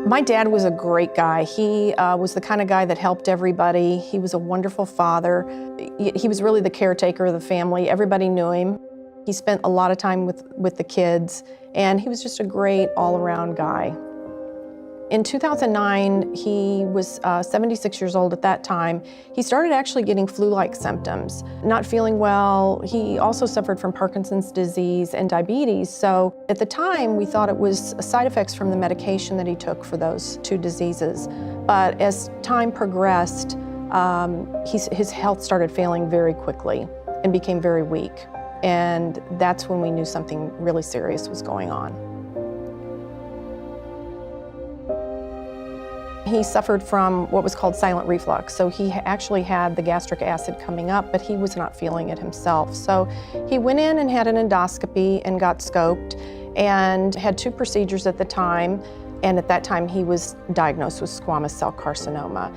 My dad was a great guy. He was the kind of guy that helped everybody. He was a wonderful father. He was really the caretaker of the family. Everybody knew him. He spent a lot of time with the kids, and he was just a great all-around guy. In 2009, he was 76 years old at that time. He started actually getting flu-like symptoms, not feeling well. He also suffered from Parkinson's disease and diabetes. So at the time, we thought it was side effects from the medication that he took for those two diseases. But as time progressed, his health started failing very quickly and became very weak. And that's when we knew something really serious was going on. He suffered from what was called silent reflux. So he actually had the gastric acid coming up, but he was not feeling it himself. So he went in and had an endoscopy and got scoped and had 2 procedures at the time. And at that time, he was diagnosed with squamous cell carcinoma.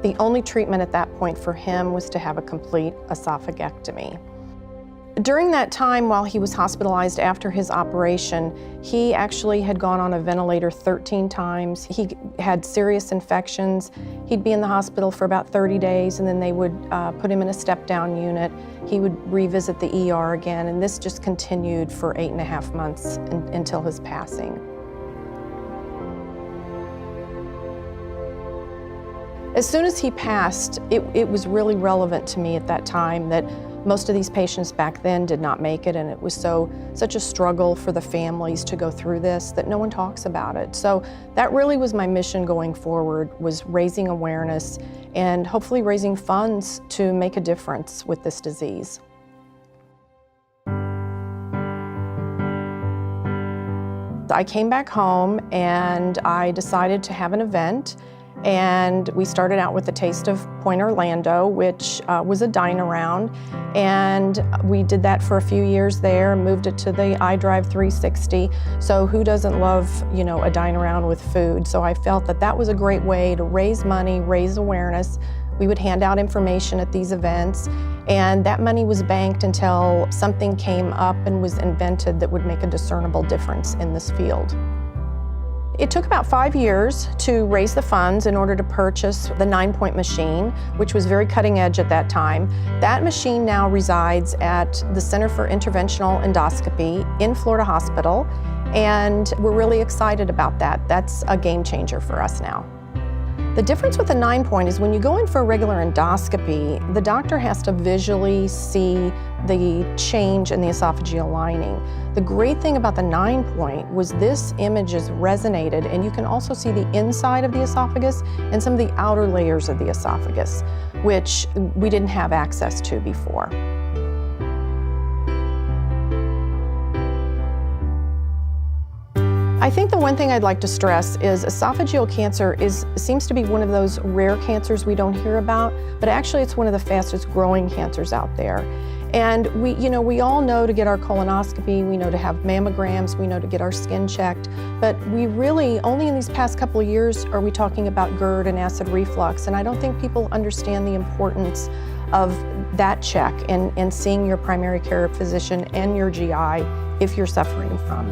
The only treatment at that point for him was to have a complete esophagectomy. During that time, while he was hospitalized after his operation, he actually had gone on a ventilator 13 times. He had serious infections. He'd be in the hospital for about 30 days, and then they would put him in a step-down unit. He would revisit the ER again, and this just continued for 8.5 months until his passing. As soon as he passed, it was really relevant to me at that time that most of these patients back then did not make it, and it was such a struggle for the families to go through this that no one talks about it. So that really was my mission going forward, was raising awareness and hopefully raising funds to make a difference with this disease. I came back home and I decided to have an event. And we started out with the Taste of Point Orlando, which was a dine-around. And we did that for a few years there, moved it to the iDrive 360. So who doesn't love, a dine-around with food? So I felt that that was a great way to raise money, raise awareness. We would hand out information at these events, and that money was banked until something came up and was invented that would make a discernible difference in this field. It took about 5 years to raise the funds in order to purchase the 9-point machine, which was very cutting edge at that time. That machine now resides at the Center for Interventional Endoscopy in Florida Hospital, and we're really excited about that. That's a game changer for us now. The difference with the 9-point is when you go in for a regular endoscopy, the doctor has to visually see the change in the esophageal lining. The great thing about the 9-point was this image is resonated, and you can also see the inside of the esophagus and some of the outer layers of the esophagus, which we didn't have access to before. I think the one thing I'd like to stress is esophageal cancer seems to be one of those rare cancers we don't hear about, but actually it's one of the fastest growing cancers out there. And we all know to get our colonoscopy, we know to have mammograms, we know to get our skin checked, but we really, only in these past couple of years are we talking about GERD and acid reflux, and I don't think people understand the importance of that check and seeing your primary care physician and your GI if you're suffering from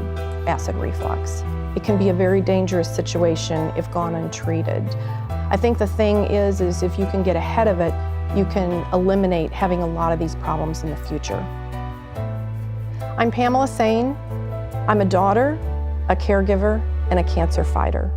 acid reflux. It can be a very dangerous situation if gone untreated. I think the thing is if you can get ahead of it, you can eliminate having a lot of these problems in the future. I'm Pamela Sain. I'm a daughter, a caregiver, and a cancer fighter.